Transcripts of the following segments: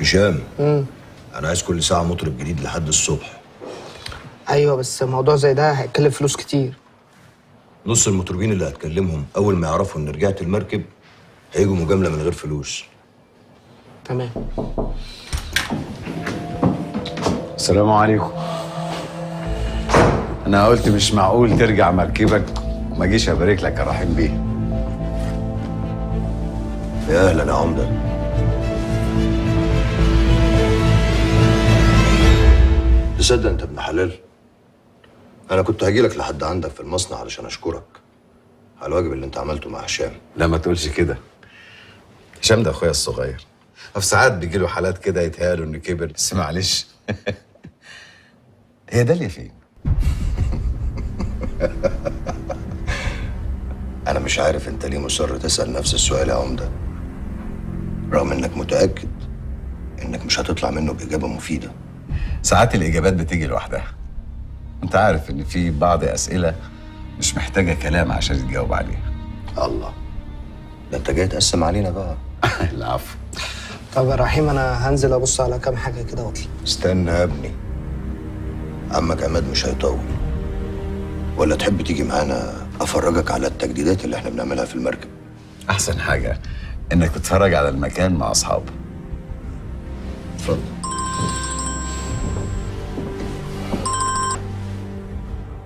هشام. انا عايز كل ساعه مطرب جديد لحد الصبح. ايوه بس موضوع زي ده هيكلف فلوس كتير. نص المطربين اللي هتكلمهم اول ما يعرفوا ان رجعت المركب هيجوا مجامله من غير فلوس. تمام. السلام عليكم. انا قلت مش معقول ترجع مركبك وما اجيش ابارك لك يا رحيم بيه. يا اهلا يا عمده. تصدق انت ابن حلال؟ انا كنت هجيلك لحد عندك في المصنع علشان اشكرك على الواجب اللي انت عملته مع هشام. لا ما تقولش كده، هشام ده اخويا الصغير، في ساعات بيجي له حالات كده يتهيأله انه كبر، بس معلش. هي داليا فين؟ انا مش عارف انت ليه مصر تسأل نفس السؤال يا عمده، رغم انك متأكد انك مش هتطلع منه بإجابة مفيدة. ساعات الإجابات بتيجي لوحدها. أنت عارف إن في بعض أسئلة مش محتاجة كلام عشان تجاوب عليها. الله، ده انت جاي تقسم علينا بقى. العفو. طب يا رحيم انا هنزل ابص على كام حاجه كده واطلع. استنى يا ابني، عمك عماد مش هيطول. ولا تحب تيجي معانا افرجك على التجديدات اللي احنا بنعملها في المركب؟ أحسن حاجة إنك تتفرج على المكان مع أصحابك. اتفضل.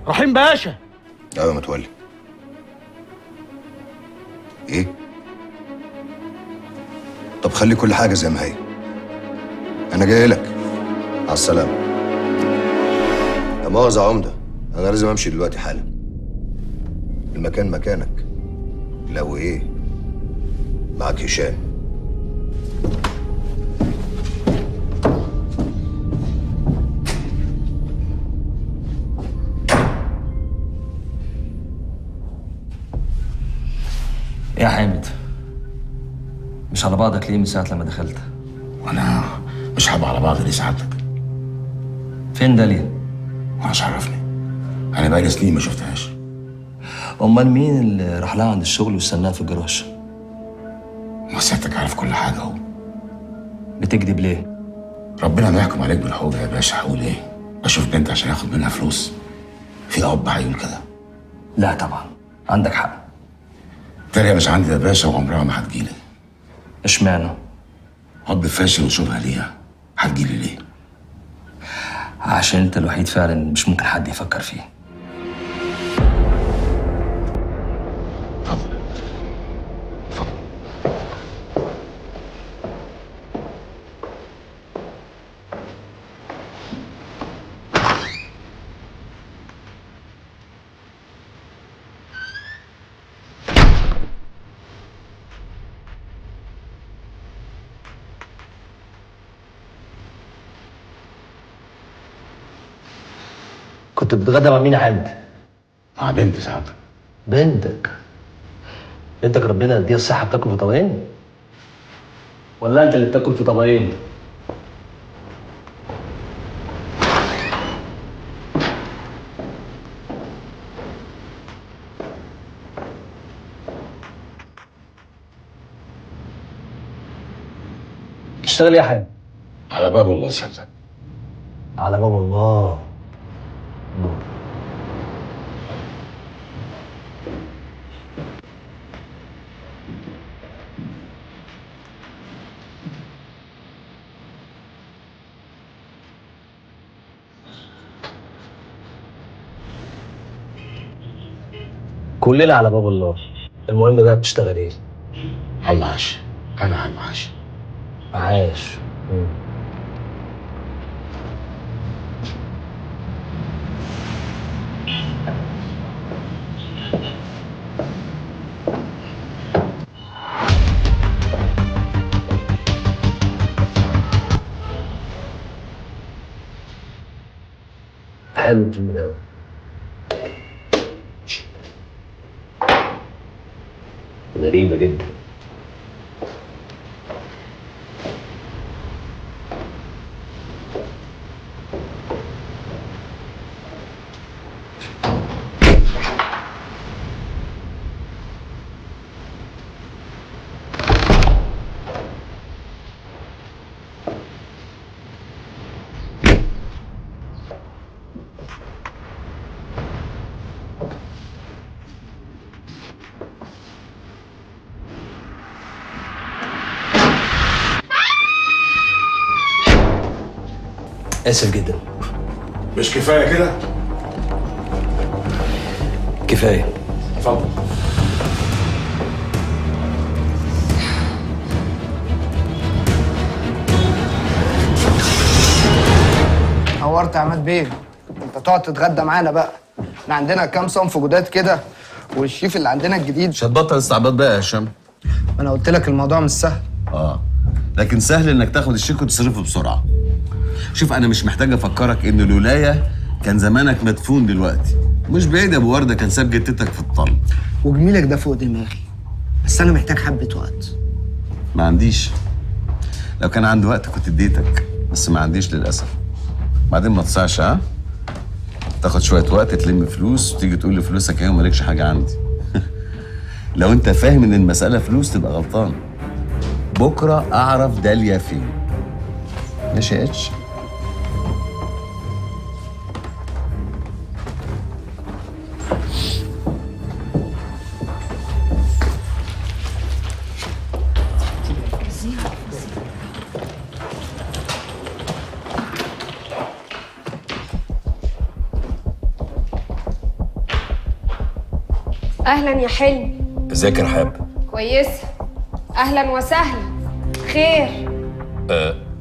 رحيم باشا. ايوه متولي. ايه؟ طب خلي كل حاجة زي ما هي. أنا جاي لك. على السلامة. لا مؤاخذة يا عمدة، أنا لازم أمشي دلوقتي حالا. المكان مكانك. لو إيه؟ معاك هشام. يا حامد، مش على بعضك ليه من ساعة لما دخلت؟ وانا مش هبقى على بعض ليه سعادتك؟ فين داليا؟ مش عرفني، انا بقالي سنين ما شفتهاش. أمال مين اللي راح لها عند الشغل واستناها في الجراج؟ ما سيادتك عارف كل حاجه اهو. بتكذب ليه؟ ربنا ما يحكم عليك بالحوض يا باشا. هقول ايه؟ اشوف بنت عشان اخد منها فلوس؟ في اب هيقول كده؟ لا طبعا، عندك حق. تانية مش عندي يا باشا وعمرها ما هتجيلي. اشمعنى؟ اب فاشل وشبهه ليها، هتجيلي ليه؟ عشان انت الوحيد فعلا مش ممكن حد يفكر فيه. اتفضل اتفضل. كنت بتتغدى مع مين يا حامد؟ مع بنت سعادتك. بنتك؟ بنتك ربنا يديها الصحة بتاكل في طبقين؟ ولا انت اللي بتاكل في طبقين؟ تشتغل ايه يا حامد؟ على باب الله سعادتك. على باب الله. كلنا على باب الله. المهم بقى بتشتغل ايه؟ على المعاش. انا على المعاش. معاش. حلو الفيلم ده. غريبة جدا. اسف جدا. مش كفايه كده؟ كفايه. اتفضل. نورت يا عماد بيه. انت تقعد تتغدى معانا بقى. احنا عندنا كام صنف جداد كده، والشيف اللي عندنا الجديد. مش هتبطل استعباط بقى يا هشام. ما انا قلت لك الموضوع مش سهل. لكن سهل انك تاخد الشيك وتصرفه بسرعه. شوف انا مش محتاج افكرك ان لولايا كان زمانك مدفون دلوقتي. مش بعيد يا ابو ورده كان ساب جتتك في الطلب. وجميلك ده فوق دماغي، بس انا محتاج حبه وقت. ما عنديش. لو كان عندي وقت كنت اديتك، بس ما عنديش للاسف. بعدين ما تصعش تاخد شويه وقت تلم فلوس وتيجي تقول لي فلوسك ايه ومالكش حاجه عندي. لو انت فاهم ان المساله فلوس تبقى غلطان. بكره اعرف داليا فين. ماشي يا اتش؟ اهلا يا حلمي. ازيك يا رحاب؟ كويسه. اهلا وسهلا. خير؟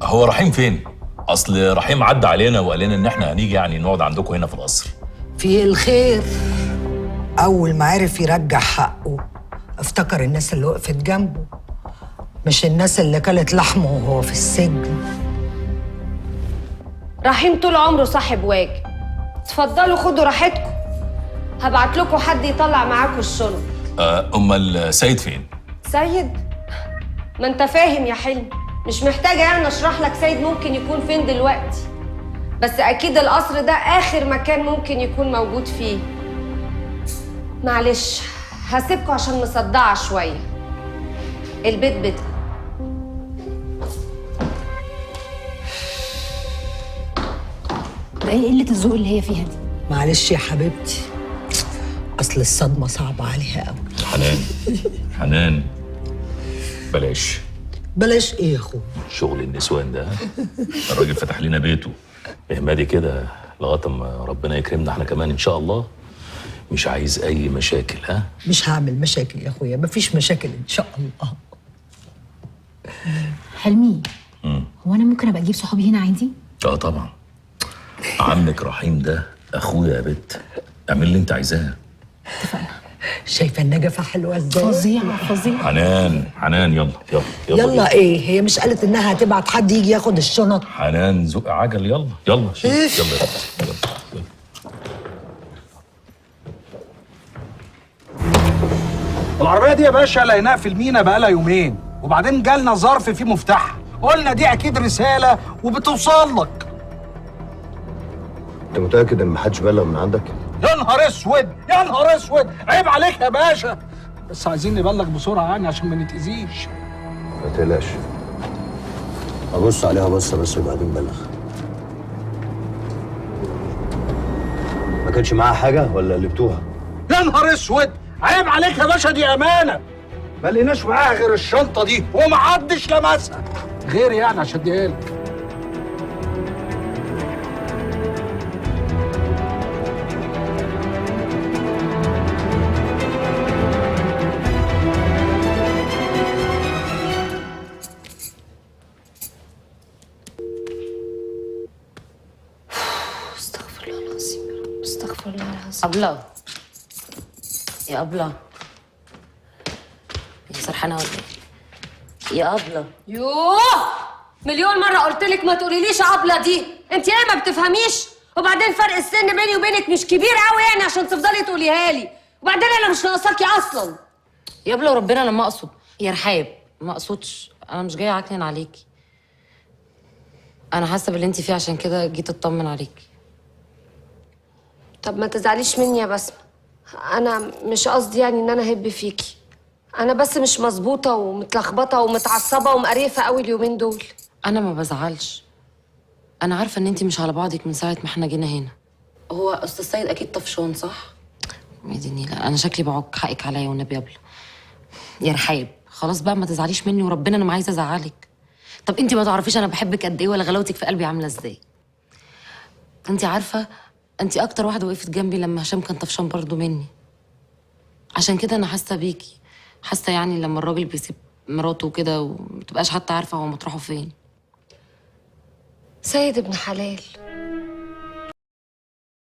هو رحيم فين؟ اصل رحيم عدى علينا وقال لنا ان احنا هنيجي يعني نقعد عندكم هنا في القصر. في الخير. أول ما عرف يرجع حقه افتكر الناس اللي وقفت جنبه، مش الناس اللي كلت لحمه وهو في السجن. رحيم طول عمره صاحب واجب. اتفضلوا خدوا راحتكم. هبعت لكم حد يطلع معاكم الشنط. امال سيد فين؟ سيد؟ ما انت فاهم يا حلمي، مش محتاجه يعني اشرح لك سيد ممكن يكون فين دلوقتي. بس اكيد القصر ده اخر مكان ممكن يكون موجود فيه. معلش هسيبكم عشان مصدعه شويه. البيت بيتكم. ده ايه قله الذوق اللي هي فيها دي؟ معلش يا حبيبتي، أصل الصدمة صعبة عليها قوي. حنان بلاش. بلاش إيه يا أخويا؟ شغل النسوان ده. الراجل فتح لنا بيته اهمادي كده لغايه ما ربنا يكرمنا احنا كمان ان شاء الله. مش عايز اي مشاكل. مش هعمل مشاكل يا أخويا، مفيش مشاكل إن شاء الله. حلمي، هو انا ممكن ابقى اجيب صحابي هنا عادي؟ طبعا. عمك رحيم ده اخويا يا بت، اعمل اللي انت عايزاه. اتفقنا. شايفة النجفة حلوة إزاي؟ فظيعه فظيعه. حنان يلا يلا يلا إيه؟ هي مش قالت إنها هتبعت حد يجي ياخد الشنط؟ حنان زق عجل يلا يلا شيل. يلا يلا. العربية دي يا باشا لقيناها في المينا بقالها يومين، وبعدين جالنا ظرف فيه مفتاح، قلنا دي أكيد رسالة وبتوصل لك. انت متاكد ان محدش بلغ من عندك؟ يا نهار اسود يا نهار اسود، عيب عليك يا باشا. بس عايزين نبلغ بسرعة يعني عشان ما نتأذيش. ما تقلقش، ابص عليها بصه بس وبعدين بلغ. ما كانش معاها حاجه ولا قلبتوها؟ يا نهار اسود، عيب عليك يا باشا، دي أمانة. ما لقيناش معاها غير الشنطة دي ومحدش لمسها غير يعني عشان اديها لك. استغفر الله العظيم يا رب، استغفر الله العظيم. أبلة يا أبلة، يا سرحانة ولا إيه؟ يا أبلة. يوه، مليون مرة قلت لك ما تقوليليش عبلة دي، انت ايه ما بتفهميش؟ وبعدين فرق السن بيني وبينك مش كبير قوي يعني عشان تفضلي تقوليها لي، وبعدين انا مش ناقصاكي اصلا. يا أبلة وربنا أنا ما أقصد، يا رحاب ما أقصدش، أنا مش جاية أعكنن عليكي. أنا حاسة باللي أنت فيه عشان كده جيت أطمن عليكي. طب ما تزعليش مني يا بسمة، انا مش قصدي يعني ان انا اهب فيكي، انا بس مش مظبوطة ومتلخبطة ومتعصبة ومقريفة قوي اليومين دول. أنا ما بزعلش، أنا عارفة إن أنت مش على بعضك من ساعة ما إحنا جينا هنا. هو أستاذ سيد أكيد طفشان صح؟ يا دي نيلة، أنا شكلي بعك حقك عليا والنبي أبلة. يا رحاب خلاص بقى ما تزعليش مني وربنا، أنا ما عايزة أزعلك. طب أنت ما تعرفيش أنا بحبك قد إيه ولا غلاوتك في قلبي عاملة إزاي. انت عارفه، انت اكتر واحده وقفت جنبي لما هشام كان طفشان برضه مني. عشان كده انا حاسه بيكي، حاسه يعني لما الراجل بيسيب مراته كده ومتبقاش حتى عارفه هو مطرحه فين. سيد ابن حلال،